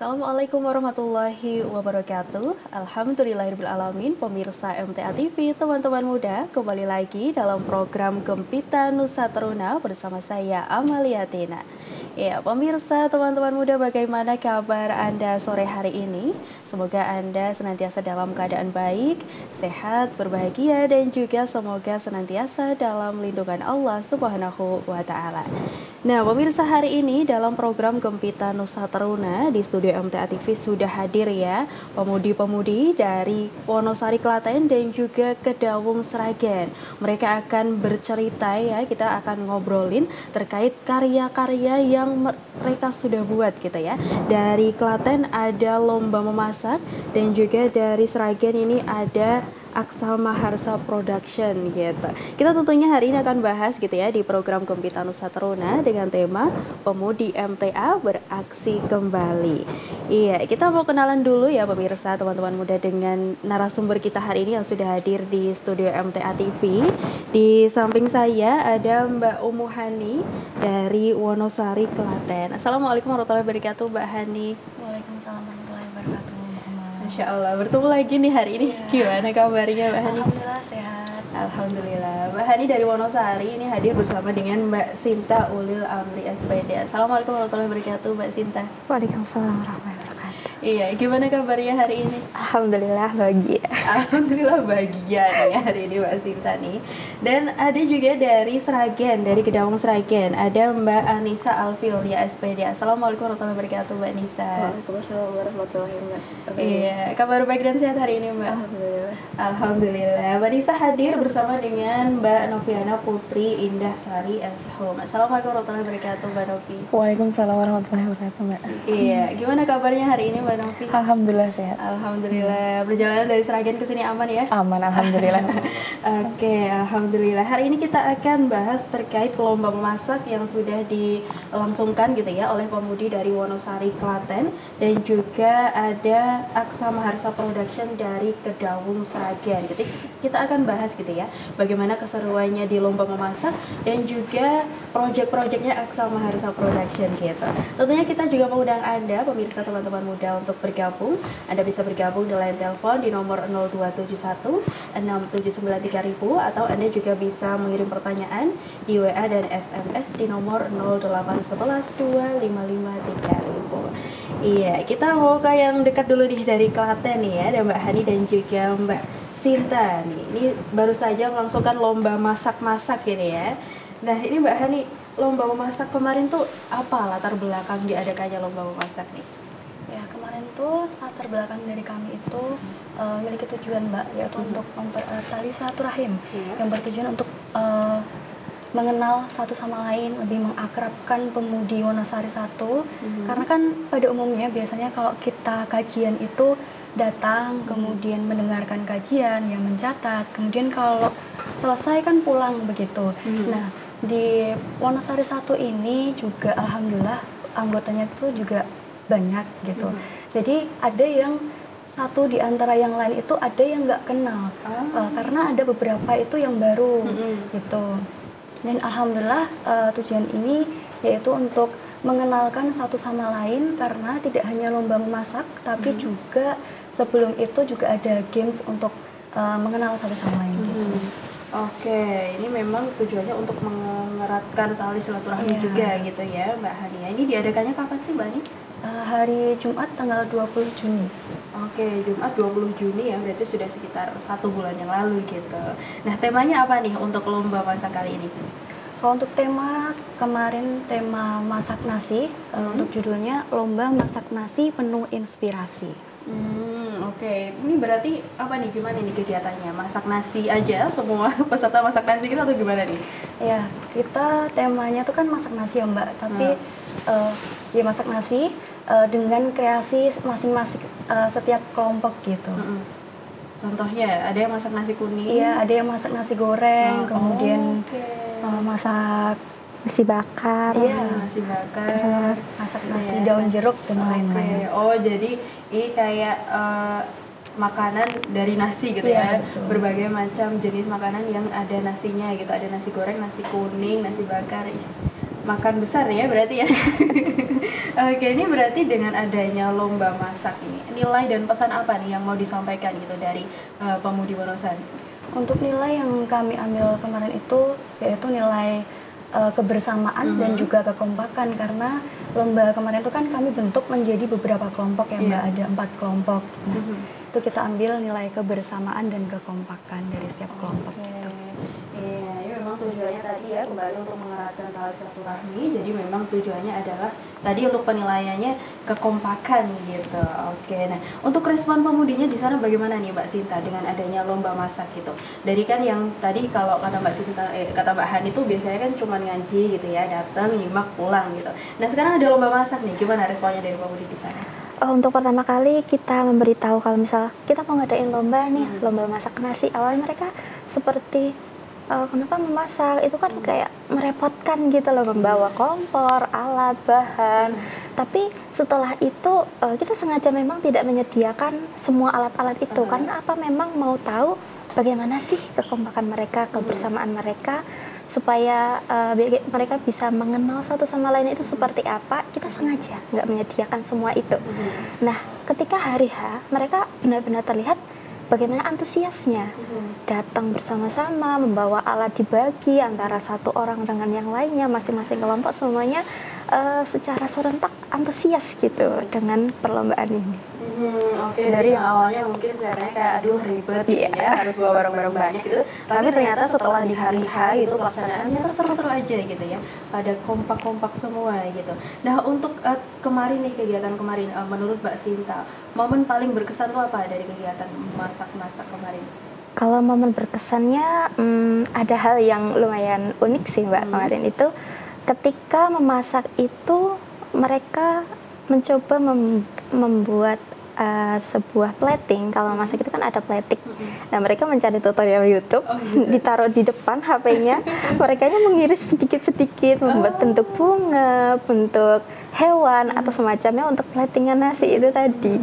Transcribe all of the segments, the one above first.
Assalamualaikum warahmatullahi wabarakatuh. Alhamdulillahirrahmanirrahim. Pemirsa MTA TV, teman-teman muda, kembali lagi dalam program Gempita Nusa Teruna bersama saya Amalia Tina. Ya, pemirsa, teman-teman muda, bagaimana kabar Anda sore hari ini? Semoga Anda senantiasa dalam keadaan baik, sehat, berbahagia, dan juga semoga senantiasa dalam lindungan Allah Subhanahu wa Ta'ala. Nah, pemirsa, hari ini dalam program Gempita Nusa Teruna di studio MTA TV sudah hadir ya pemudi-pemudi dari Wonosari Klaten dan juga Kedawung Sragen. Mereka akan bercerita ya, kita akan ngobrolin terkait karya-karya yang mereka sudah buat gitu ya. Dari Klaten ada lomba memasak dan juga dari Sragen ini ada Aksa Maharsa Production gitu. Kita tentunya hari ini akan bahas gitu ya di program Gempita Nusa Teruna dengan tema Pemudi MTA Beraksi Kembali. Iya, kita mau kenalan dulu ya pemirsa, teman-teman muda, dengan narasumber kita hari ini yang sudah hadir di studio MTA TV. Di samping saya ada Mbak Umuhani dari Wonosari Klaten. Assalamualaikum warahmatullahi wabarakatuh, Mbak Hani. Waalaikumsalam warahmatullahi wabarakatuh. Masya Allah, bertemu lagi nih hari ini. Gimana kabarnya Mbak Hani? Alhamdulillah sehat. Alhamdulillah. Mbak Hani dari Wonosari ini hadir bersama dengan Mbak Sinta Ulil Amri SPD. Assalamualaikum warahmatullahi wabarakatuh, Mbak Sinta. Waalaikumsalam warahmatullahi wabarakatuh. Iya, gimana kabarnya hari ini? Alhamdulillah bahagia. Alhamdulillah bahagia nih hari ini Mbak Sinta nih. Dan ada juga dari Sragen, dari Kedawung Sragen, ada Mbak Anissa Alfiolia SPD. Assalamualaikum warahmatullahi wabarakatuh, Mbak Nisa. Waalaikumsalam warahmatullahi wabarakatuh. Iya, kabar baik dan sehat hari ini, Mbak? Alhamdulillah. Alhamdulillah. Mbak Nisa hadir bersama dengan Mbak Noviana Putri Indah Sari Ashom. Assalamualaikum warahmatullahi wabarakatuh, Mbak Novi. Waalaikumsalam warahmatullahi wabarakatuh, Mbak. Iya, gimana kabarnya hari ini, Mbak Novi? Alhamdulillah sehat. Alhamdulillah. Perjalanan dari Sragen ke sini aman ya? Aman, alhamdulillah. Oke, alhamdulillah. Hari ini kita akan bahas terkait lomba memasak yang sudah dilangsungkan gitu ya oleh pemudi dari Wonosari Klaten, dan juga ada Aksa Maharsa Production dari Kedawung Sragen. Jadi kita akan bahas gitu ya bagaimana keseruannya di lomba memasak dan juga project-projectnya Aksa Maharsa Production gitu. Tentunya kita juga mengundang Anda pemirsa, teman-teman muda, untuk bergabung. Anda bisa bergabung di line telepon di nomor 0271 6793000, atau Anda juga bisa mengirim pertanyaan di WA dan SMS di nomor 0811 2553000. Iya, kita mau ke yang dekat dulu nih dari Klaten nih ya, ada Mbak Hani dan juga Mbak Sinta nih. Ini baru saja melangsungkan lomba masak-masak ini ya. Nah, ini Mbak Hani, lomba memasak kemarin tuh apa latar belakang diadakannya lomba memasak nih? Ya, kemarin tuh latar belakang dari kami itu memiliki tujuan, Mbak, yaitu untuk tali silaturahim, yang bertujuan untuk mengenal satu sama lain, lebih mengakrabkan pemudi Wonosari satu. Karena kan pada umumnya biasanya kalau kita kajian itu datang, kemudian mendengarkan kajian, ya mencatat, kemudian kalau selesai kan pulang begitu. Nah, di Wonosari satu ini juga alhamdulillah anggotanya itu juga banyak gitu. Jadi ada yang satu di antara yang lain itu ada yang nggak kenal, karena ada beberapa itu yang baru gitu. Dan alhamdulillah tujuan ini yaitu untuk mengenalkan satu sama lain, karena tidak hanya lomba memasak tapi juga sebelum itu juga ada games untuk mengenal satu sama lain gitu. Oke, ini memang tujuannya untuk mengeratkan tali silaturahmi juga gitu ya Mbak Hania. Ini diadakannya kapan sih Mbak Hani? Hari Jumat tanggal 20 Juni. Oke, Jumat 20 Juni ya, berarti sudah sekitar 1 bulan yang lalu gitu. Nah, temanya apa nih untuk lomba masak kali ini? Kalau untuk tema kemarin, tema masak nasi, untuk judulnya Lomba Masak Nasi Penuh Inspirasi. Oke. Ini berarti apa nih, gimana nih kegiatannya? Masak nasi aja semua peserta masak nasi kita atau gimana nih? Ya, kita temanya tuh kan masak nasi ya Mbak, tapi ya masak nasi dengan kreasi masing-masing setiap kelompok gitu. Contohnya ada yang masak nasi kuning. Iya, ada yang masak nasi goreng, kemudian masak nasi bakar, nasi bakar, terus masak nasi daun jeruk dan lain-lain. Oh, jadi ini kayak makanan dari nasi gitu ya, betul. Berbagai macam jenis makanan yang ada nasinya gitu, ada nasi goreng, nasi kuning, nasi bakar. makan besar ya berarti ya. Oke, ini berarti dengan adanya lomba masak ini, nilai dan pesan apa nih yang mau disampaikan gitu dari Pemudi Wonosan? Untuk nilai yang kami ambil kemarin itu yaitu nilai kebersamaan dan juga kekompakan, karena lomba kemarin itu kan kami bentuk menjadi beberapa kelompok ya Mbak, ada 4 kelompok. Nah, itu kita ambil nilai kebersamaan dan kekompakan dari setiap kelompok gitu. Iya, ini memang tujuannya tadi ya kembali untuk mengeratkan tali silaturahmi. Jadi memang tujuannya adalah tadi untuk penilaiannya kekompakan gitu. Oke, nah untuk respon pemudinya di sana bagaimana nih Mbak Sinta dengan adanya lomba masak gitu? Dari kan yang tadi kalau kata Mbak Sinta, kata Mbak Han itu biasanya kan cuma ngaji gitu ya, datang nyimak pulang gitu. Nah sekarang ada lomba masak nih, gimana responnya dari pemudi di sana? Untuk pertama kali kita memberitahu kalau misal kita mau ngadain lomba nih, lomba masak nasi, awalnya mereka seperti kenapa memasak, itu kan kayak merepotkan gitu loh, membawa kompor, alat, bahan. Tapi setelah itu kita sengaja memang tidak menyediakan semua alat-alat itu, karena apa, memang mau tahu bagaimana sih kekompakan mereka, kebersamaan mereka, supaya mereka bisa mengenal satu sama lain itu seperti apa. Kita sengaja nggak menyediakan semua itu. Nah, ketika hari H, mereka benar-benar terlihat bagaimana antusiasnya, datang bersama-sama, membawa alat dibagi antara satu orang dengan yang lainnya, masing-masing kelompok semuanya secara serentak antusias gitu dengan perlombaan ini. Oke, dari yang awalnya mungkin kelihatannya kayak aduh ribet gitu ya, harus bawa barang-barang banyak gitu, tapi ternyata setelah di hari H itu pelaksanaannya seru-seru aja gitu ya, pada kompak-kompak semua gitu. Nah untuk kemarin nih, kegiatan kemarin, menurut Mbak Sinta, momen paling berkesan tuh apa dari kegiatan masak-masak kemarin? Kalau momen berkesannya ada hal yang lumayan unik sih Mbak. Kemarin itu ketika memasak itu mereka mencoba membuat sebuah plating. Kalau masak itu kan ada plating. Nah, mereka mencari tutorial YouTube, ditaruh di depan HP-nya. Mereka mengiris sedikit-sedikit, membuat bentuk bunga, bentuk hewan atau semacamnya untuk platingan nasi itu tadi.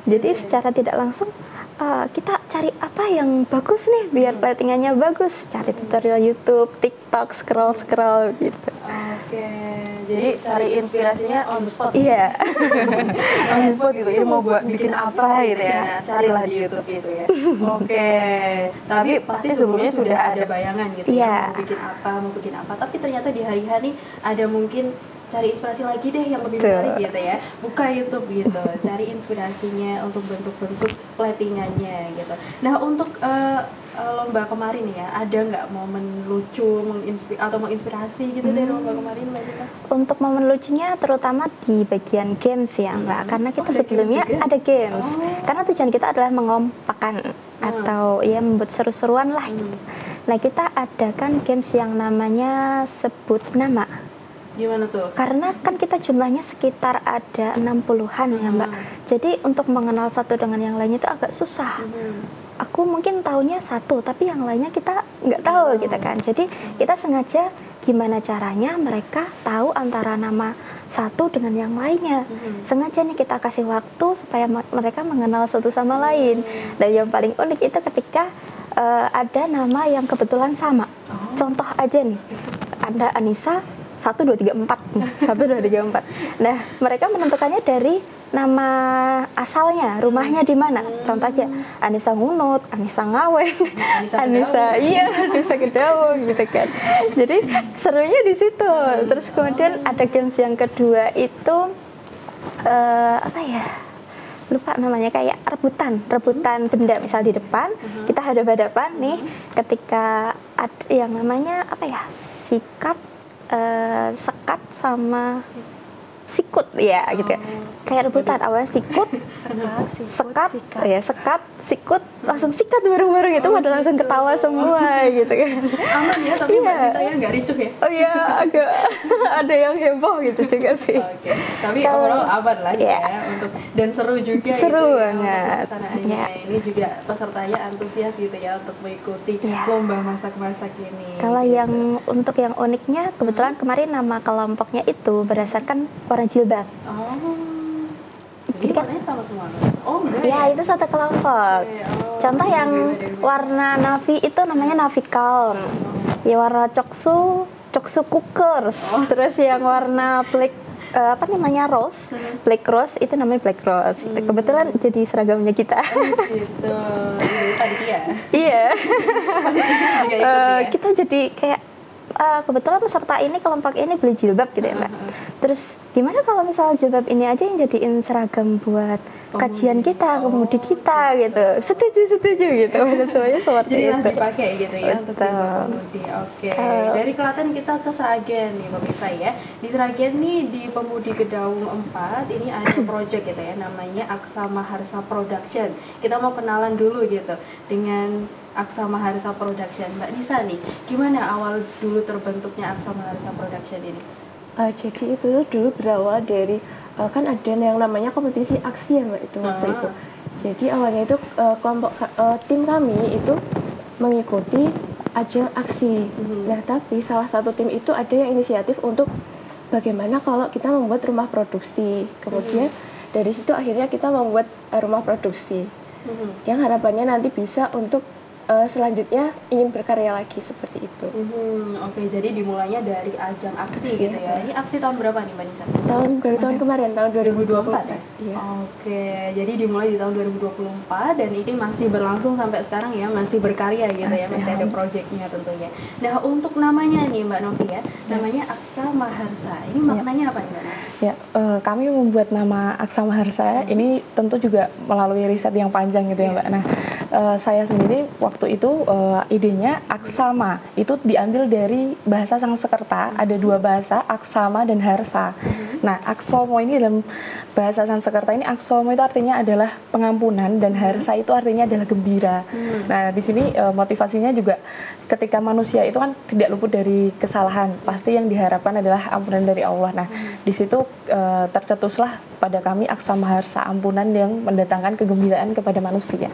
Jadi secara tidak langsung kita cari apa yang bagus nih biar platingannya bagus, cari tutorial YouTube, TikTok, scroll gitu. Oke, jadi cari inspirasinya on the spot. Iya. On the spot gitu. Ini mau buat bikin apa gitu ya. Nah, carilah di YouTube gitu ya. Oke. Tapi pasti sebelumnya sudah ada bayangan gitu ya. Mau bikin apa. Tapi ternyata di hari hari ada mungkin cari inspirasi lagi deh yang lebih menarik gitu ya, buka YouTube gitu, cari inspirasinya untuk bentuk-bentuk platingannya gitu. Nah untuk lomba kemarin ya, ada nggak momen lucu atau menginspirasi gitu dari lomba kemarin Mbak Zita? Untuk momen lucunya terutama di bagian games ya Mbak, karena kita sebelumnya ada games, karena tujuan kita adalah mengompakkan atau ya membuat seru-seruan lah gitu. Nah kita adakan games yang namanya sebut nama. Gimana tuh? Karena kan kita jumlahnya sekitar ada 60-an ya Mbak. Jadi untuk mengenal satu dengan yang lainnya itu agak susah. Aku mungkin taunya satu, tapi yang lainnya kita nggak tahu gitu kan. Jadi kita sengaja gimana caranya mereka tahu antara nama satu dengan yang lainnya. Sengaja nih kita kasih waktu supaya mereka mengenal satu sama lain. Dan yang paling unik itu ketika ada nama yang kebetulan sama. Contoh aja nih, ada Anissa 1, 2, 3, 4. 1, 2, 3, 4. Nah, mereka menentukannya dari nama asalnya, rumahnya di mana. Contoh aja, Anissa Ngunut, Anissa Ngawen, Anissa Kedaung gitu kan. Jadi serunya di situ. Terus kemudian ada games yang kedua itu apa ya? Lupa namanya, kayak rebutan benda, misal di depan kita hadap-hadapan nih, ketika ada yang namanya apa ya? Sekat sama sikut ya gitu ya. Kayak rebutan, awalnya sekat, sikut, langsung sikat bareng-bareng itu, pada langsung ketawa semua gitu kan. Aman ya, tapi Mbak Zita ya nggak ricuh ya? Oh iya, agak ada yang heboh gitu juga sih. Oke. Tapi overall aman lah ya untuk, dan seru juga seru gitu banget. Pelaksanaannya. Ini juga pesertanya antusias gitu ya untuk mengikuti lomba masak-masak ini. Kalau yang untuk yang uniknya, kebetulan kemarin nama kelompoknya itu berdasarkan warna jilbab. Jadi warnanya sama semua? Oh enggak ya? Itu satu kelompok. Contoh yang warna navy itu namanya navy calm. Ya warna coksu Coksu Cookers. Terus yang warna black apa namanya rose, black rose itu namanya black rose. Kebetulan jadi seragamnya kita. Gitu. Ini panitia. Iya. Panitia juga ikut ya? Kita jadi kayak kebetulan peserta ini kelompok ini beli jilbab gitu ya Mbak. Terus gimana kalau misalnya jilbab ini aja yang jadiin seragam buat kajian kita, kemudi kita gitu. Setuju gitu. Semuanya seperti Jadi itu. dipakai gitu ya untuk Betul. pemudi. Oke. Dari Klaten kita ke Sragen nih pemirsa ya. Di Sragen nih di Pemudi Kedaung 4 ini ada project gitu ya namanya Aksa Maharsa Production. Kita mau kenalan dulu gitu dengan Aksa Maharsa Production. Mbak Nisa nih, gimana awal dulu terbentuknya Aksa Maharsa Production ini? Jadi itu dulu berawal dari kan ada yang namanya kompetisi aksi ya Mbak itu waktu itu. Jadi awalnya itu tim kami itu mengikuti ajang aksi. Nah tapi salah satu tim itu ada yang inisiatif untuk bagaimana kalau kita membuat rumah produksi. Kemudian dari situ akhirnya kita membuat rumah produksi. Yang harapannya nanti bisa untuk selanjutnya ingin berkarya lagi seperti itu. Oke, jadi dimulainya dari ajang aksi gitu ya. Ini aksi tahun berapa nih Mbak Nisa? Tahun kemarin, tahun 2024 ya? Iya. Oke, jadi dimulai di tahun 2024 dan ini masih berlangsung sampai sekarang ya, masih berkarya gitu ya, masih ada proyeknya tentunya. Nah, untuk namanya nih Mbak Novi ya, namanya Aksa Maharsa. Ini maknanya apa nih Mbak Novi? Ya, kami membuat nama Aksa Maharsa ini tentu juga melalui riset yang panjang gitu ya Mbak. Nah, saya sendiri waktu itu idenya aksama itu diambil dari bahasa Sanskerta, ada dua bahasa, aksama dan harsa. Nah, aksomo ini dalam bahasa Sanskerta ini aksomo itu artinya adalah pengampunan dan harsa itu artinya adalah gembira. Nah, di sini motivasinya juga ketika manusia itu kan tidak luput dari kesalahan, pasti yang diharapkan adalah ampunan dari Allah. Nah, di situ tercetuslah pada kami Aksa Maharsa, ampunan yang mendatangkan kegembiraan kepada manusia.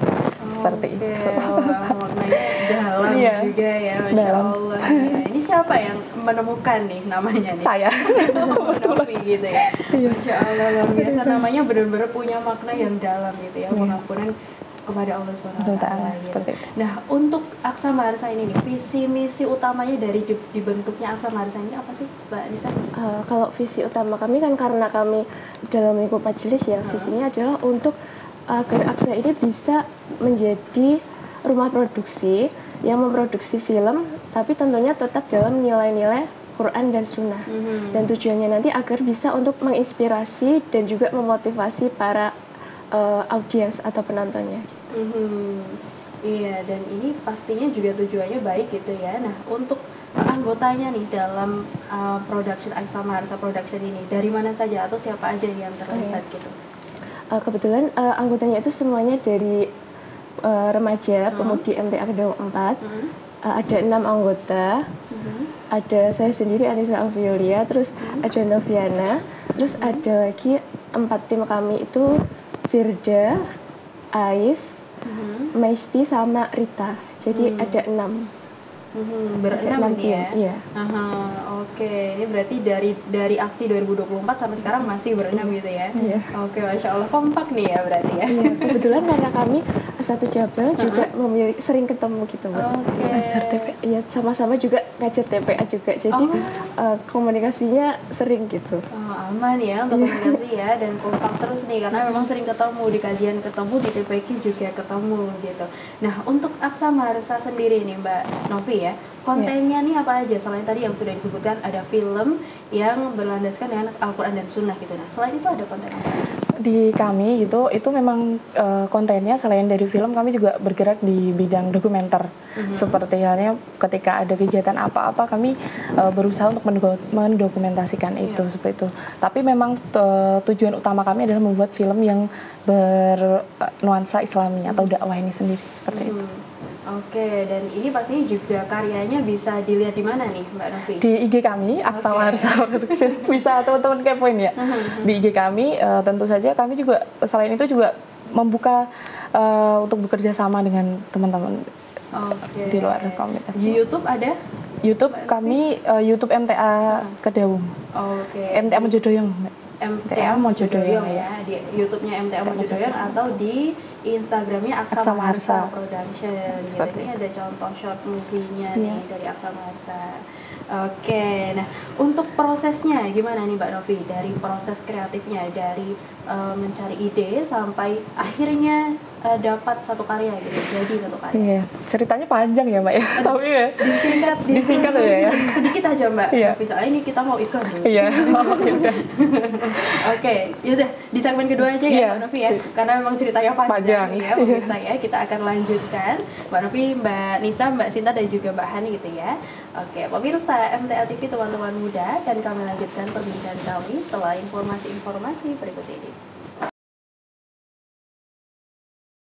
Seperti itu. Maknanya dalam juga ya, Masya Allah. Ya, ini siapa yang menemukan nih namanya nih? Saya. Novi gitu ya. Masya Allah, luar biasa. Namanya benar-benar punya makna yang dalam gitu ya, pengampunan kepada Allah Subhanahu wa Ta'ala gitu. Nah, untuk Aksa Maharsa ini nih, visi misi utamanya dari dibentuknya Aksa Maharsa ini apa sih, Mbak Nisa? Kalau visi utama kami kan karena kami dalam lingkup majelis ya, visinya adalah untuk agar Aksa ini bisa menjadi rumah produksi yang memproduksi film, tapi tentunya tetap dalam nilai-nilai Quran dan Sunnah. Dan tujuannya nanti agar bisa untuk menginspirasi dan juga memotivasi para audiens atau penontonnya. Iya, dan ini pastinya juga tujuannya baik gitu ya. Nah, untuk anggotanya nih dalam production Aksa Maharsa Production ini, dari mana saja atau siapa aja yang terlibat gitu? Kebetulan anggotanya itu semuanya dari remaja pemudi MTA Kedaung 4. Ada 6 anggota. Ada saya sendiri, Anissa Alviolia, terus ada Noviana, terus ada lagi 4 tim kami itu Firda, Ais, Maisti sama Rita. Jadi ada 6. Berenam ini ya? Iya. Oke, ini berarti dari aksi 2024 sampai sekarang masih berenam gitu ya? Iya. Oke, Masya Allah, kompak nih ya berarti ya? Iya, kebetulan karena kami satu Jabal juga sering ketemu gitu Mbak. Ngajar TPA. Iya, sama-sama juga ngajar TPA juga, jadi komunikasinya sering gitu. Aman ya untuk komunikasi ya, dan kompak terus nih, karena memang sering ketemu, di kajian ketemu, di TPQ juga ketemu gitu. Nah, untuk Aksa Maharsa sendiri nih Mbak Novi ya, kontennya nih apa aja? Selain tadi yang sudah disebutkan ada film yang berlandaskan dengan Al-Quran dan Sunnah gitu. Nah, selain itu ada konten apa? Di kami gitu, itu memang kontennya selain dari film, kami juga bergerak di bidang dokumenter. Seperti halnya ketika ada kegiatan apa-apa, kami berusaha untuk mendokumentasikan itu seperti itu. Tapi memang tujuan utama kami adalah membuat film yang bernuansa Islami atau dakwah ini sendiri seperti itu. Oke, dan ini pastinya juga karyanya bisa dilihat di mana nih Mbak Novi? Di IG kami, Aksa Maharsa Production. Bisa teman-teman kepoin ya. Di IG kami, tentu saja kami juga selain itu juga membuka untuk bekerja sama dengan teman-teman di luar komunitas. Di YouTube ada? YouTube kami, YouTube MTA Kedaung. MTA Mojodoyong. MTA Mojodoyong ya, di YouTube-nya MTA Mojodoyong atau di Instagramnya Aksa Aksa Maharsa Maharsa. Production. Gitu. Seperti Ini ada contoh short movie-nya Iya. nih dari Aksa Maharsa. Oke, nah untuk prosesnya gimana nih Mbak Novi? Dari proses kreatifnya, dari mencari ide sampai akhirnya dapat satu karya gitu, jadi satu karya. Iya, ceritanya panjang ya Mbak ya. Tapi ya Disingkat ya. sedikit aja Mbak. Iya. Novi, soalnya ini kita mau iklan dulu. Iya. Yaudah. Oke, yaudah di segmen kedua aja ya Iya. Mbak Novi ya, karena memang ceritanya panjang Panjang. ya pemirsa ya. Kita akan lanjutkan Mbak Novi, Mbak Nisa, Mbak Sinta dan juga Mbak Hani gitu ya. Oke, pemirsa MTA TV teman-teman muda, dan kami lanjutkan perbincangan kami setelah informasi-informasi berikut ini.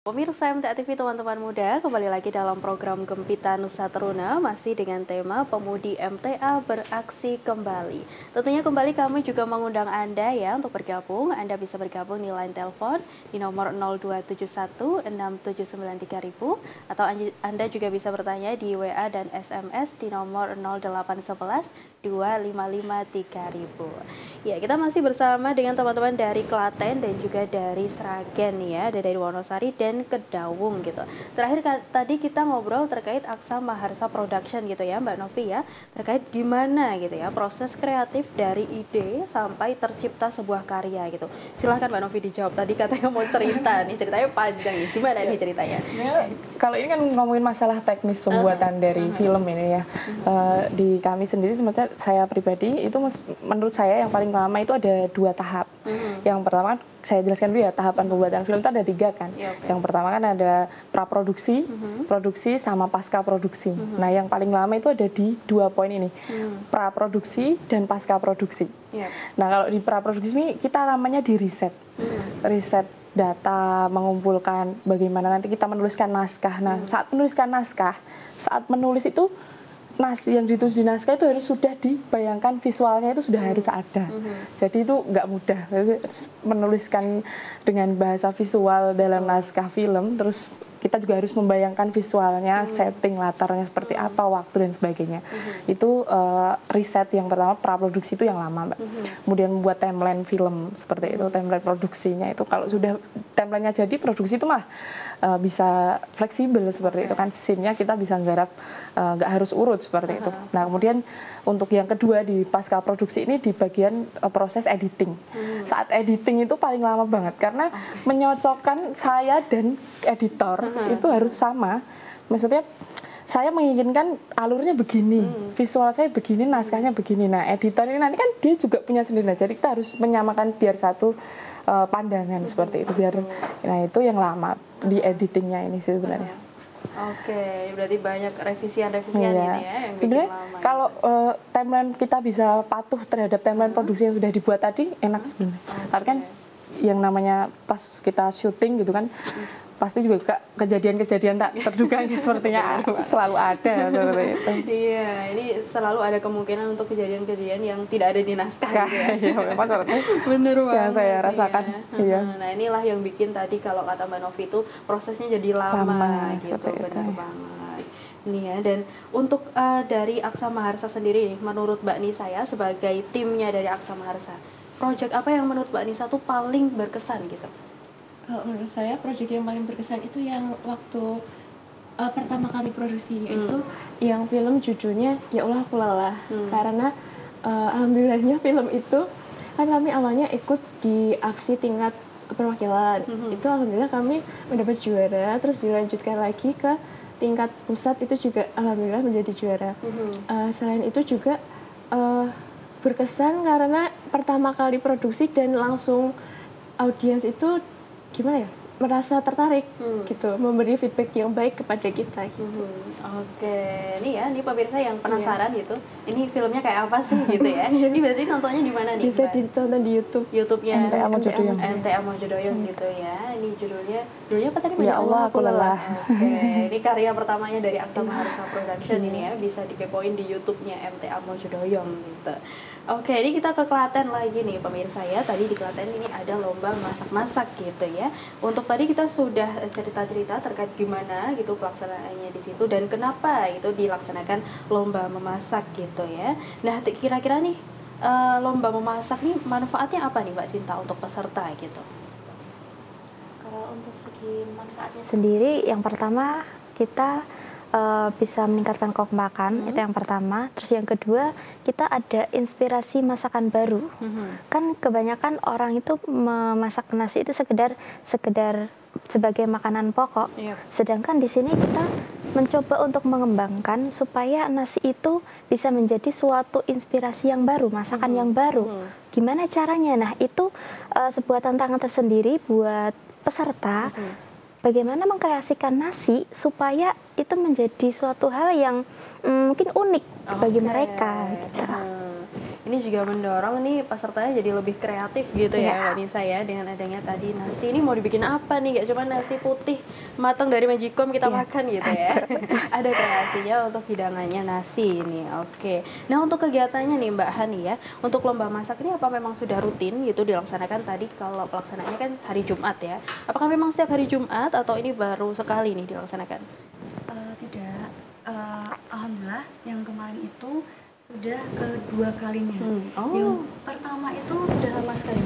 Pemirsa MTA TV teman-teman muda, kembali lagi dalam program Gempita Nusa Teruna, masih dengan tema Pemudi MTA beraksi kembali. Tentunya kembali kami juga mengundang Anda ya untuk bergabung. Anda bisa bergabung di line telepon di nomor 0271 6793000, atau Anda juga bisa bertanya di WA dan SMS di nomor 0811 2553000. Ya, kita masih bersama dengan teman-teman dari Klaten dan juga dari Sragen ya, ada dari Wonosari dan Kedawung gitu. Terakhir tadi kita ngobrol terkait Aksa Maharsa Production gitu ya Mbak Novi ya, terkait gimana gitu ya proses kreatif dari ide sampai tercipta sebuah karya gitu. Silahkan Mbak Novi dijawab, tadi katanya mau cerita nih, ceritanya panjang nih, gimana nih ceritanya? Ya, kalau ini kan ngomongin masalah teknis pembuatan dari film ini ya. Di kami sendiri sebenarnya saya pribadi itu menurut saya yang paling lama itu ada 2 tahap. Yang pertama saya jelaskan dulu ya, tahapan pembuatan film itu ada 3 kan. Ya, oke. Yang pertama kan ada praproduksi, produksi sama pasca produksi. Nah yang paling lama itu ada di 2 poin ini, praproduksi dan pasca produksi. Ya. Nah kalau di praproduksi ini kita namanya di riset, riset data, mengumpulkan bagaimana nanti kita menuliskan naskah. Nah saat menuliskan naskah, saat menulis itu yang ditulis di naskah itu harus sudah dibayangkan, visualnya itu sudah harus ada. Jadi itu nggak mudah. Menuliskan dengan bahasa visual dalam naskah film, terus kita juga harus membayangkan visualnya, setting latarnya seperti apa, waktu dan sebagainya. Itu riset yang pertama, praproduksi itu yang lama, Mbak. Kemudian membuat timeline film seperti itu, timeline produksinya itu kalau sudah timelinenya jadi, produksi itu mah bisa fleksibel seperti itu kan, scene-nya kita bisa nggarap, nggak harus urut seperti itu. Nah kemudian untuk yang kedua di pasca produksi ini di bagian proses editing. Saat editing itu paling lama banget karena menyocokkan saya dan editor itu harus sama. Maksudnya saya menginginkan alurnya begini, visual saya begini, naskahnya begini. Nah editor ini nanti kan dia juga punya sendiri. Nah, jadi kita harus menyamakan biar satu pandangan seperti itu. Biar, nah itu yang lama di editingnya ini sih sebenarnya. Oke, berarti banyak revisian-revisian Iya. ini ya yang bikin Sebenarnya lama. kalau timeline kita bisa patuh terhadap timeline produksi yang sudah dibuat tadi, enak sebenarnya. Tapi kan yang namanya pas kita syuting gitu kan, pasti juga kejadian-kejadian tak terduga sepertinya selalu ada seperti itu. Iya, ini selalu ada kemungkinan untuk kejadian-kejadian yang tidak ada di naskah gitu ya. Iya, memang seperti Bener banget. yang saya rasakan. Iya. Iya. Nah inilah yang bikin tadi kalau kata Mbak Novi itu prosesnya jadi lama gitu, seperti itu. bener banget. Nih ya, dan untuk dari Aksa Maharsa sendiri nih, menurut Mbak Nisa ya sebagai timnya dari Aksa Maharsa, project apa yang menurut Mbak Nisa tuh paling berkesan gitu? Kalau menurut saya proyek yang paling berkesan itu yang waktu pertama kali produksi, yaitu yang film judulnya Ya Allah Aku Lelah. Karena alhamdulillahnya film itu kan kami awalnya ikut di aksi tingkat perwakilan. Itu alhamdulillah kami mendapat juara, terus dilanjutkan lagi ke tingkat pusat, itu juga alhamdulillah menjadi juara. Selain itu juga berkesan karena pertama kali produksi dan langsung audiens itu gimana ya, merasa tertarik gitu, memberi feedback yang baik kepada kita gitu. Oke, ini ya, ini pemirsa yang penasaran gitu, ini filmnya kayak apa sih gitu ya? Ini berarti nontonnya di mana nih? Bisa Mbak? ditonton di YouTube. YouTube-nya MTA Mojodoyong. MTA Mojodoyong gitu ya. Ini judulnya apa tadi? Ya Allah Aku Lelah. Oke, ini karya pertamanya dari Aksa Maharsa Production ini ya, bisa dikepoin di YouTube-nya MTA Mojodoyong gitu. Oke, ini kita ke Klaten lagi nih pemirsa ya. Tadi di Klaten ini ada lomba masak-masak gitu ya. Untuk tadi kita sudah cerita-cerita terkait gimana gitu pelaksanaannya di situ dan kenapa itu dilaksanakan lomba memasak gitu ya. Nah, kira-kira nih lomba memasak nih manfaatnya apa nih Mbak Sinta untuk peserta gitu? Kalau untuk segi manfaatnya sendiri, yang pertama kita bisa meningkatkan kekompakan, itu yang pertama. Terus yang kedua, kita ada inspirasi masakan baru. Kan kebanyakan orang itu memasak nasi itu sekedar sebagai makanan pokok. Sedangkan di sini kita mencoba untuk mengembangkan supaya nasi itu bisa menjadi suatu inspirasi yang baru, masakan yang baru. Gimana caranya? Nah, itu sebuah tantangan tersendiri buat peserta. Bagaimana mengkreasikan nasi supaya itu menjadi suatu hal yang mungkin unik bagi mereka gitu. Ini juga mendorong nih pesertanya jadi lebih kreatif gitu ya Mbak Nisa ya, dengan adanya tadi nasi ini mau dibikin apa nih, gak cuma nasi putih matang dari Magicom kita makan gitu ya. Ada kreasinya untuk hidangannya nasi ini. Oke. Nah, untuk kegiatannya nih Mbak Hani ya, untuk lomba masak ini apa memang sudah rutin gitu dilaksanakan? Tadi kalau pelaksanaannya kan hari Jumat ya, apakah memang setiap hari Jumat atau ini baru sekali nih dilaksanakan? Tidak, alhamdulillah yang kemarin itu sudah kedua kalinya. Yang pertama itu sudah lama sekali.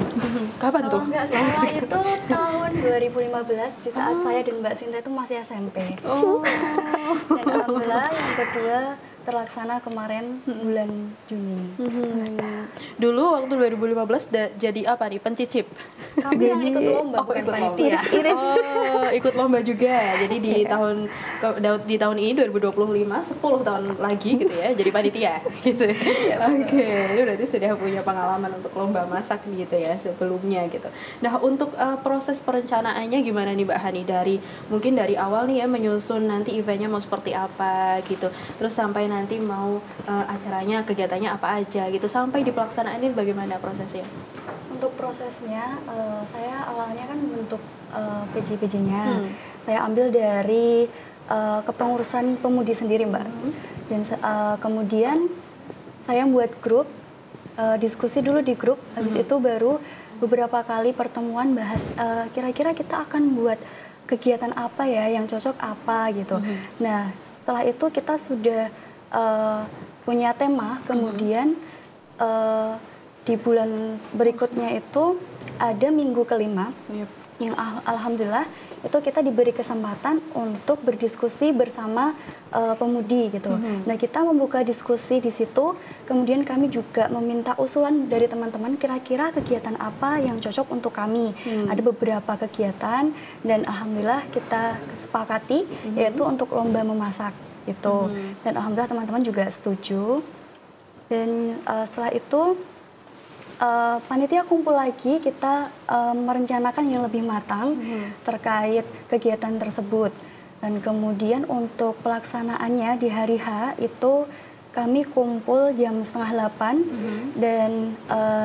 Kapan tuh? Kalau nggak salah itu tahun 2015 di saat saya dan Mbak Sinta itu masih SMP. Dan alhamdulillah yang kedua terlaksana kemarin bulan Juni. Dulu waktu 2015 jadi apa nih? Pencicip? Kami yang ikut lomba, bukan panitia. Ikut lomba juga. Jadi di tahun ini 2025 10 tahun lagi gitu ya, jadi panitia gitu. Oke, ini berarti sudah punya pengalaman untuk lomba masak gitu ya sebelumnya gitu. Nah, untuk proses perencanaannya gimana nih Mbak Hani, mungkin dari awal nih ya menyusun nanti eventnya mau seperti apa gitu. Terus sampai nanti mau acaranya, kegiatannya apa aja gitu, sampai di pelaksanaan ini bagaimana prosesnya? Untuk prosesnya, saya awalnya kan membentuk PJ-PJ-nya. Saya ambil dari kepengurusan pemudi sendiri, Mbak. Dan kemudian saya buat grup, diskusi dulu di grup. Habis itu baru beberapa kali pertemuan bahas kira-kira kita akan buat kegiatan apa ya, yang cocok apa gitu. Nah, setelah itu kita sudah punya tema, kemudian di bulan berikutnya itu ada minggu kelima yang alhamdulillah itu kita diberi kesempatan untuk berdiskusi bersama pemudi gitu. Nah, kita membuka diskusi di situ, kemudian kami juga meminta usulan dari teman-teman kira-kira kegiatan apa yang cocok untuk kami. Ada beberapa kegiatan dan alhamdulillah kita kesepakati yaitu untuk lomba memasak itu. Dan alhamdulillah teman-teman juga setuju. Dan setelah itu panitia kumpul lagi, kita merencanakan yang lebih matang terkait kegiatan tersebut. Dan kemudian untuk pelaksanaannya di hari H itu kami kumpul jam 7:30 dan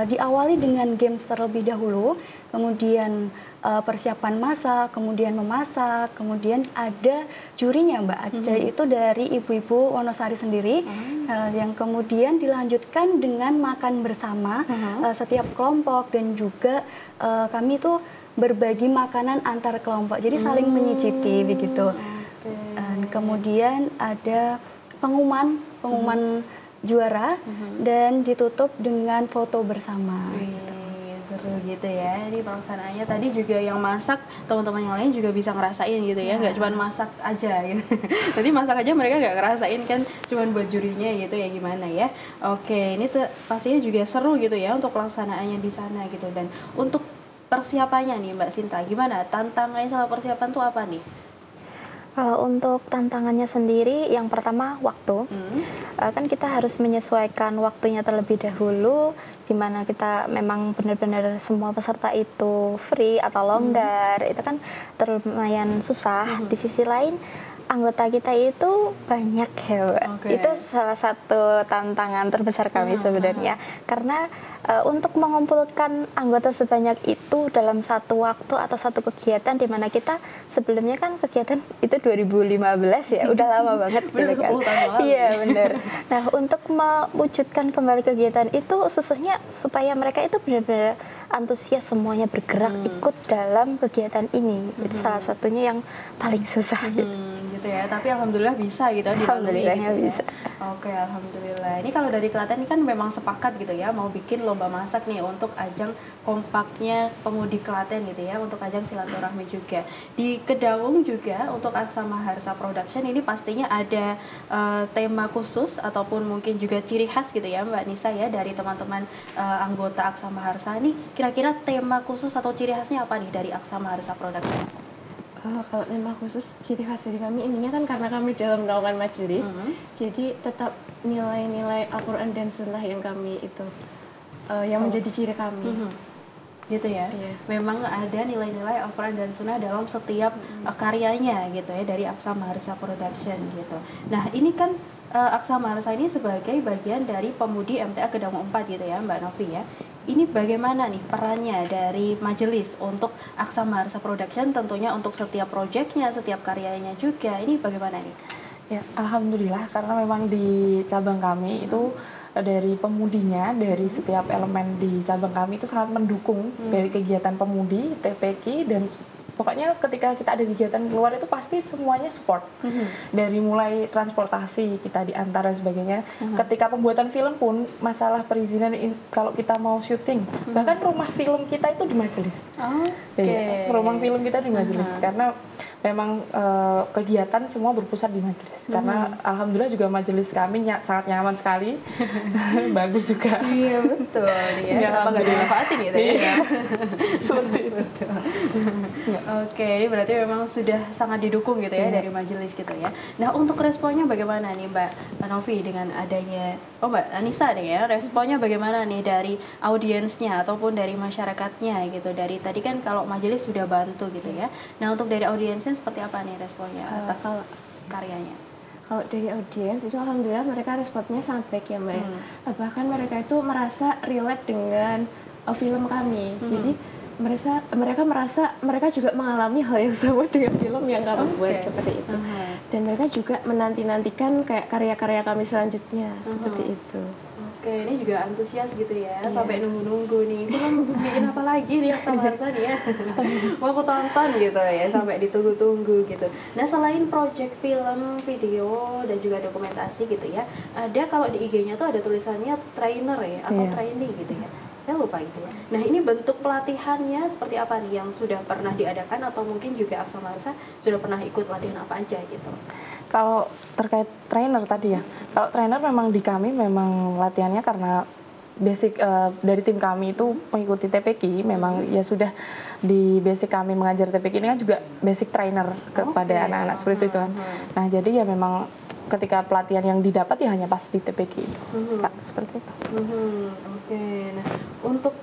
diawali dengan games terlebih dahulu, kemudian persiapan masak, kemudian memasak, kemudian ada jurinya Mbak, ada itu dari ibu-ibu Wonosari sendiri, yang kemudian dilanjutkan dengan makan bersama setiap kelompok dan juga kami itu berbagi makanan antar kelompok, jadi saling menyicipi begitu. Dan kemudian ada pengumuman juara dan ditutup dengan foto bersama. Seru gitu ya, ini pelaksanaannya tadi juga yang masak teman-teman yang lain juga bisa ngerasain gitu ya, nggak cuma masak aja gitu. Nanti masak aja mereka nggak ngerasain kan, cuma buat jurinya gitu ya, gimana ya. Oke, ini pastinya juga seru gitu ya untuk pelaksanaannya di sana gitu. Dan untuk persiapannya nih Mbak Sinta, gimana tantangannya sama persiapan tuh apa nih? Kalau untuk tantangannya sendiri, yang pertama waktu. Kan kita harus menyesuaikan waktunya terlebih dahulu, di mana kita memang benar-benar semua peserta itu free atau longgar. Itu kan lumayan susah. Di sisi lain, anggota kita itu banyak ya Mbak. Itu salah satu tantangan terbesar kami sebenarnya. Karena untuk mengumpulkan anggota sebanyak itu dalam satu waktu atau satu kegiatan, di mana kita sebelumnya kan kegiatan itu 2015 ya, udah lama banget gitu kan. Iya benar. Nah, untuk mewujudkan kembali kegiatan itu susahnya supaya mereka itu benar-benar antusias, semuanya bergerak ikut dalam kegiatan ini. Itu salah satunya yang paling susah gitu. gitu ya. Tapi alhamdulillah bisa gitu dilalui Alhamdulillahnya gitu ya. bisa. Oke, alhamdulillah. Ini kalau dari Klaten ini kan memang sepakat gitu ya, mau bikin lomba masak nih untuk ajang kompaknya pemudi Klaten gitu ya, untuk ajang silaturahmi juga. Di Kedaung juga untuk Aksa Maharsa Production ini pastinya ada tema khusus ataupun mungkin juga ciri khas gitu ya Mbak Nisa ya, dari teman-teman anggota Aksa Maharsa ini. Kira-kira tema khusus atau ciri khasnya apa nih dari Aksa Maharsa Production? Kalau tema khusus ciri khas dari kami intinya kan karena kami dalam naungan majelis, jadi tetap nilai-nilai Al-Quran dan Sunnah yang kami itu yang menjadi ciri kami. Gitu ya. Iya. Memang ada nilai-nilai Al-Quran dan Sunnah dalam setiap karyanya gitu ya, dari Aksa Maharsa Production gitu. Nah ini kan Aksa Maharsa ini sebagai bagian dari pemudi MTA Kedaung 4 gitu ya Mbak Novi ya. Ini bagaimana nih perannya dari majelis untuk Aksa Maharsa Production, tentunya untuk setiap proyeknya, setiap karyanya juga, ini bagaimana nih? Ya, alhamdulillah karena memang di cabang kami itu dari pemudinya, dari setiap elemen di cabang kami itu sangat mendukung dari kegiatan pemudi, TPQ, dan pokoknya ketika kita ada kegiatan keluar itu pasti semuanya support. Dari mulai transportasi kita diantar dan sebagainya. Ketika pembuatan film pun masalah perizinan kalau kita mau syuting, bahkan rumah film kita itu di majelis. Rumah film kita di majelis karena memang kegiatan semua berpusat di majelis. Karena alhamdulillah juga majelis kami sangat nyaman sekali. Bagus juga. Iya betul ya. Kenapa nggak dimanfaatin gitu ya? Seperti itu. Oke, ini berarti memang sudah sangat didukung gitu ya dari majelis gitu ya. Nah untuk responnya bagaimana nih Mbak Novi dengan adanya, Mbak Anissa nih ya, responnya bagaimana nih dari audiensnya ataupun dari masyarakatnya gitu. Dari tadi kan kalau majelis sudah bantu gitu ya. Nah untuk dari audiensnya seperti apa nih responnya atas karyanya? Kalau dari audiens itu alhamdulillah mereka responnya sangat baik ya Mbak. Bahkan mereka itu merasa relate dengan film kami. Jadi mereka merasa mereka juga mengalami hal yang sama dengan film yang kami buat seperti itu. Dan mereka juga menanti-nantikan kayak karya-karya kami selanjutnya seperti itu. Oke, ini juga antusias gitu ya, sampai nunggu-nunggu nih, film bikin apa lagi nih Aksa Maharsa nih ya, mau aku tonton gitu ya, sampai ditunggu-tunggu gitu. Nah selain project film, video, dan juga dokumentasi gitu ya, ada kalau di IG-nya tuh ada tulisannya trainer ya, atau training gitu ya. Saya lupa gitu ya. Nah ini bentuk pelatihannya seperti apa nih yang sudah pernah diadakan atau mungkin juga Aksa Maharsa sudah pernah ikut latihan apa aja gitu? Kalau terkait trainer tadi ya, kalau trainer memang di kami memang latihannya karena basic dari tim kami itu mengikuti TPQ, memang ya sudah di basic kami mengajar TPQ ini kan juga basic trainer kepada anak-anak seperti itu kan. Nah jadi ya memang ketika pelatihan yang didapat ya hanya pas di TPQ itu, Kak, seperti itu. Oke, nah untuk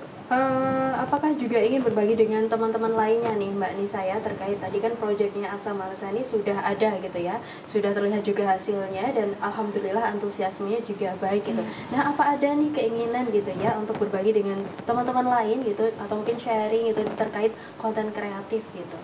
apakah juga ingin berbagi dengan teman-teman lainnya nih Mbak Nisa ya, terkait tadi kan proyeknya Aksa Maharsa ini sudah ada gitu ya, sudah terlihat juga hasilnya dan alhamdulillah antusiasmenya juga baik gitu. Nah apa ada nih keinginan gitu ya untuk berbagi dengan teman-teman lain gitu, atau mungkin sharing gitu terkait konten kreatif gitu?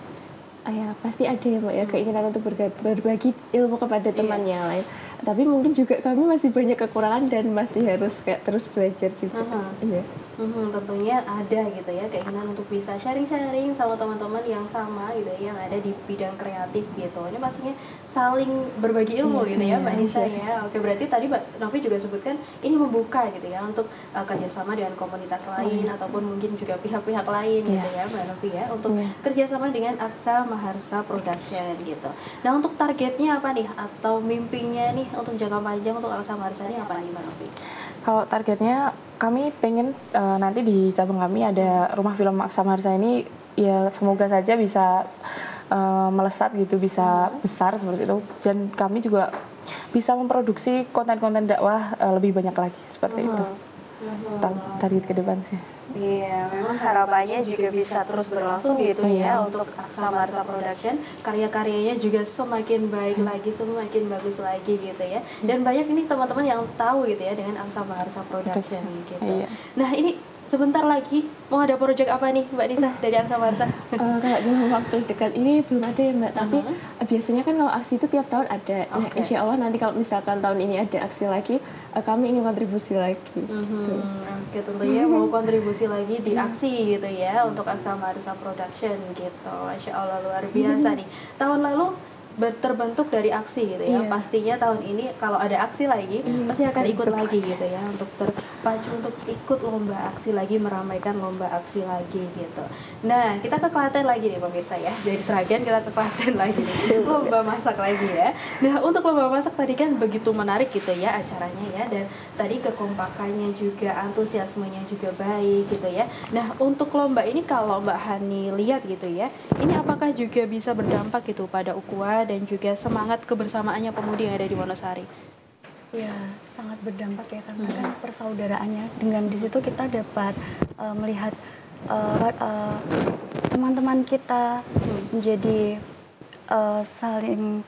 Ya pasti ada ya Mbak ya, keinginan untuk berbagi ilmu kepada teman yang lain. Tapi mungkin juga kami masih banyak kekurangan dan masih harus kayak terus belajar juga. Iya. Tentunya ada gitu ya keinginan untuk bisa sharing-sharing sama teman-teman yang sama gitu ya, yang ada di bidang kreatif gitu. Ini pastinya saling berbagi ilmu gitu ya Mbak Nisa ya. Oke, berarti tadi Mbak Novi juga sebutkan ini membuka gitu ya untuk kerjasama dengan komunitas lain ataupun mungkin juga pihak-pihak lain gitu ya Mbak Novi ya, untuk kerjasama dengan Aksa Maharsa Production gitu. Nah untuk targetnya apa nih atau mimpinya nih untuk jangka panjang untuk Aksa Maharsa ini apa nih Mbak Novi? Kalau targetnya kami pengen nanti di cabang kami ada rumah film Aksa Maharsa ini ya semoga saja bisa melesat gitu, bisa besar seperti itu, dan kami juga bisa memproduksi konten-konten dakwah lebih banyak lagi seperti itu. Target ke depan sih. Iya, memang harapannya juga bisa terus berlangsung gitu ya untuk Aksa Maharsa Production. Karya-karyanya juga semakin baik lagi, semakin bagus lagi gitu ya. Dan banyak ini teman-teman yang tahu gitu ya dengan Aksa Maharsa Production gitu. Nah ini sebentar lagi mau ada proyek apa nih Mbak Nisa dari Aksa Maharsa? Kalau dalam waktu dekat ini belum ada ya Mbak, tapi biasanya kan kalau aksi itu tiap tahun ada. Nah, insya Allah nanti kalau misalkan tahun ini ada aksi lagi, kami ingin kontribusi lagi. Oke, tentunya mau kontribusi lagi di aksi gitu ya untuk Aksa Maharsa Production gitu. Masya Allah luar biasa nih. Tahun lalu terbentuk dari aksi gitu ya. Pastinya tahun ini kalau ada aksi lagi pasti akan ikut lagi gitu ya, untuk terpacu untuk ikut lomba aksi lagi, meramaikan lomba aksi lagi gitu. Nah, kita ke Klaten lagi nih pemirsa ya. Dari Sragen kita ke Klaten lagi nih. Lomba masak lagi ya. Nah, untuk lomba masak tadi kan begitu menarik gitu ya acaranya ya, dan tadi kekompakannya juga, antusiasmenya juga baik gitu ya. Nah, untuk lomba ini kalau Mbak Hani lihat gitu ya, ini apakah juga bisa berdampak gitu pada ukhuwah dan juga semangat kebersamaannya pemudi yang ada di Wonosari? Ya, sangat berdampak ya, karena kan persaudaraannya. Dengan di situ kita dapat melihat teman-teman kita menjadi saling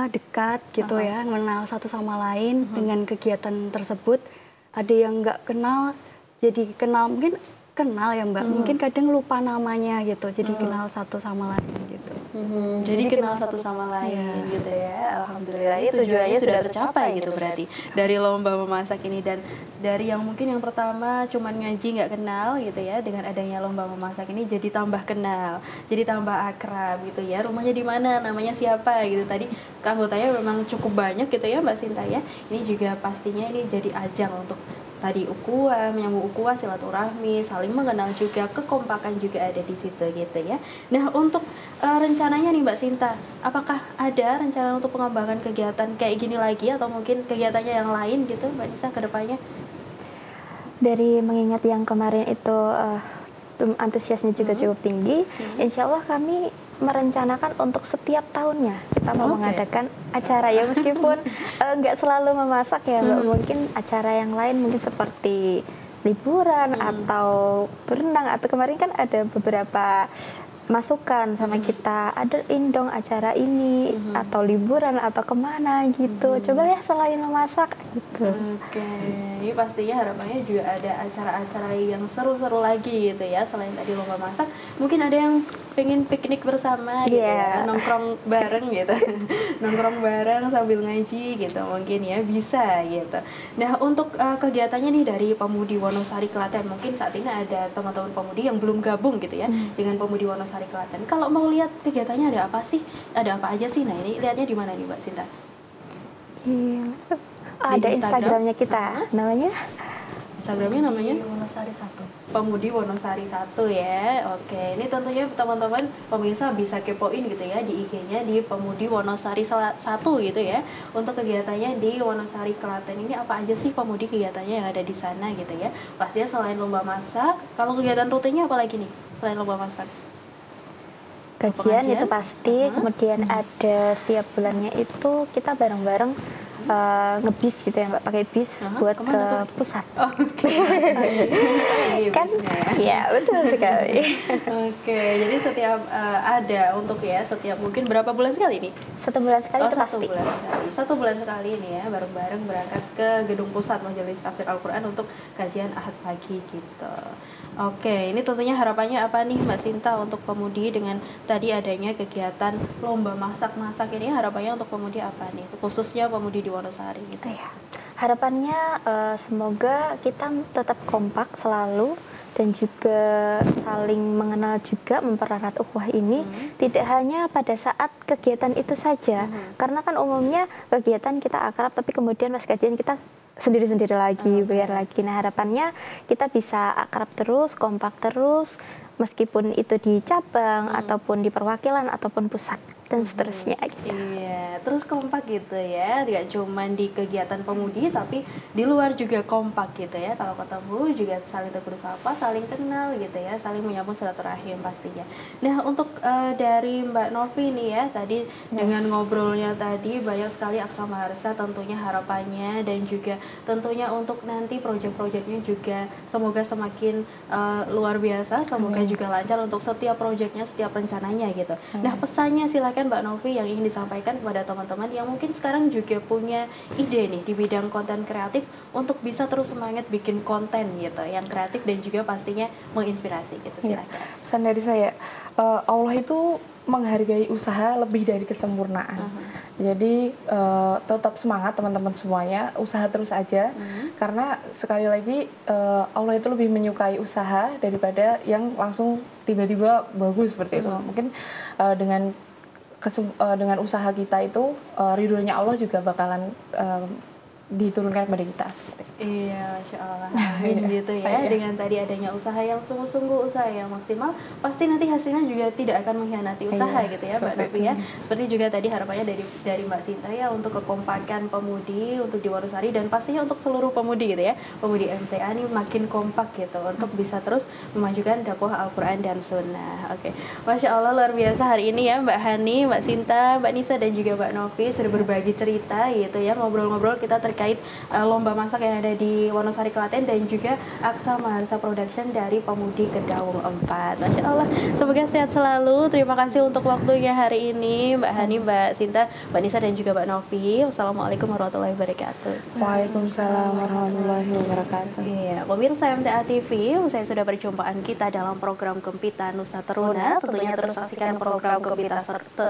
dekat gitu ya, mengenal satu sama lain dengan kegiatan tersebut. Ada yang nggak kenal jadi kenal, mungkin kenal ya Mbak, mungkin kadang lupa namanya gitu, jadi kenal satu sama lain gitu. Jadi kenal satu sama lain gitu ya. Alhamdulillah, ini tujuannya sudah tercapai gitu berarti dari lomba memasak ini. Dan dari yang mungkin yang pertama cuman ngaji nggak kenal gitu ya, dengan adanya lomba memasak ini jadi tambah kenal, jadi tambah akrab gitu ya. Rumahnya di mana, namanya siapa gitu. Tadi anggotanya memang cukup banyak gitu ya Mbak Sinta ya. Ini juga pastinya ini jadi ajang untuk tadi ukhuwah, menyambung ukhuwah, silaturahmi, saling mengenal juga, kekompakan juga ada di situ gitu ya. Nah, untuk rencananya nih Mbak Sinta, apakah ada rencana untuk pengembangan kegiatan kayak gini lagi, atau mungkin kegiatannya yang lain gitu Mbak Nisa ke depannya? Dari mengingat yang kemarin itu antusiasnya juga cukup tinggi, insya Allah kami merencanakan untuk setiap tahunnya kita mau mengadakan acara ya, meskipun nggak selalu memasak ya Mbak, mungkin acara yang lain mungkin seperti liburan atau berenang, atau kemarin kan ada beberapa masukan sama kita, ada dong acara ini atau liburan atau kemana gitu, coba ya selain memasak gitu. Oke, ini pastinya harapannya juga ada acara-acara yang seru-seru lagi gitu ya, selain tadi lomba masak, mungkin ada yang pengen piknik bersama gitu ya, nongkrong bareng gitu, nongkrong bareng sambil ngaji gitu mungkin ya, bisa gitu. Nah, untuk kegiatannya nih dari Pemudi Wonosari Klaten, mungkin saat ini ada teman-teman pemudi yang belum gabung gitu ya dengan Pemudi Wonosari Klaten. Kalau mau lihat kegiatannya ada apa sih? Ada apa aja sih? Nah, ini lihatnya di mana nih Mbak Sinta? Ada Instagramnya kita, namanya Wonosari 1. Pemudi Wonosari 1 ya. Oke, ini tentunya teman-teman pemirsa bisa kepoin gitu ya di IG-nya di Pemudi Wonosari 1 gitu ya. Untuk kegiatannya di Wonosari Klaten ini apa aja sih pemudi kegiatannya yang ada di sana gitu ya. Pastinya selain lomba masak, kalau kegiatan rutinnya apa lagi nih selain lomba masak? Kajian itu pasti, kemudian ada setiap bulannya itu kita bareng-bareng ngebis gitu ya Mbak, pakai bis buat ke pusat. Oke. Kan ya betul sekali. Oke, jadi setiap ada untuk ya, setiap mungkin berapa bulan sekali nih? 1 bulan sekali itu satu pasti. bulan sekali. 1 bulan sekali nih ya, bareng-bareng berangkat ke gedung pusat Majelis Tahfidz Al-Quran untuk kajian Ahad pagi gitu. Oke, ini tentunya harapannya apa nih Mbak Sinta untuk pemudi dengan tadi adanya kegiatan lomba masak-masak ini, harapannya untuk pemudi apa nih? Khususnya pemudi di Wonosari gitu. Ya. Harapannya semoga kita tetap kompak selalu dan juga saling mengenal juga, mempererat ukhuwah ini tidak hanya pada saat kegiatan itu saja, karena kan umumnya kegiatan kita akrab tapi kemudian pas kajian kita sendiri-sendiri lagi, biar lagi. Nah, harapannya kita bisa akrab terus, kompak terus, meskipun itu di cabang ataupun di perwakilan ataupun pusat dan seterusnya gitu. Iya, terus kompak gitu ya, tidak cuma di kegiatan pemudi tapi di luar juga kompak gitu ya. Kalau ketemu juga saling tegur sapa, saling kenal gitu ya, saling menyambung silaturahim pastinya. Nah, untuk dari Mbak Novi nih ya, tadi dengan ngobrolnya tadi banyak sekali Aksa Maharsa tentunya harapannya, dan juga tentunya untuk nanti proyek-proyeknya juga semoga semakin luar biasa, semoga juga lancar untuk setiap proyeknya, setiap rencananya gitu. Nah, pesannya silakan Mbak Novi yang ingin disampaikan kepada teman-teman yang mungkin sekarang juga punya ide nih di bidang konten kreatif untuk bisa terus semangat bikin konten gitu yang kreatif dan juga pastinya menginspirasi gitu. Silakan. Pesan dari saya, Allah itu menghargai usaha lebih dari kesempurnaan. Jadi tetap semangat teman-teman semuanya, usaha terus aja, karena sekali lagi Allah itu lebih menyukai usaha daripada yang langsung tiba-tiba bagus seperti itu. Mungkin dengan dengan usaha kita itu ridhonya Allah juga bakalan diturunkan kepada kita seperti itu. Iya, Masya Allah. Amin gitu ya. Dengan tadi adanya usaha yang sungguh-sungguh, usaha yang maksimal, pasti nanti hasilnya juga tidak akan mengkhianati usaha gitu ya, Mbak Novi ya. Seperti juga tadi harapannya dari Mbak Sinta ya untuk kekompakan pemudi untuk di Wonosari dan pastinya untuk seluruh pemudi gitu ya. Pemudi MTA ini makin kompak gitu untuk bisa terus memajukan dakwah Al-Quran dan Sunnah. Oke, Masya Allah luar biasa hari ini ya Mbak Hani, Mbak Sinta, Mbak Nisa dan juga Mbak Novi sudah berbagi cerita gitu ya, ngobrol-ngobrol kita terkait lomba masak yang ada di Wonosari Klaten dan juga Aksa Maharsa Production dari Pemudi Kedaung 4. Masya Allah, semoga sehat selalu. Terima kasih untuk waktunya hari ini Mbak Hani, Mbak Sinta, Mbak Nisa dan juga Mbak Novi. Wassalamualaikum warahmatullahi wabarakatuh. Waalaikumsalam warahmatullahi wabarakatuh. Iya, pemirsa MTA TV, usai sudah perjumpaan kita dalam program Gempita Nusa Teruna. Tentunya terus saksikan program Gempita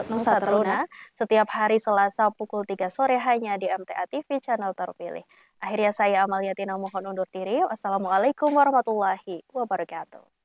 Nusa Teruna setiap hari Selasa pukul 3 sore hanya di MTA TV channel terpilih. Akhirnya saya Amalia Tina mohon undur diri. Wassalamualaikum warahmatullahi wabarakatuh.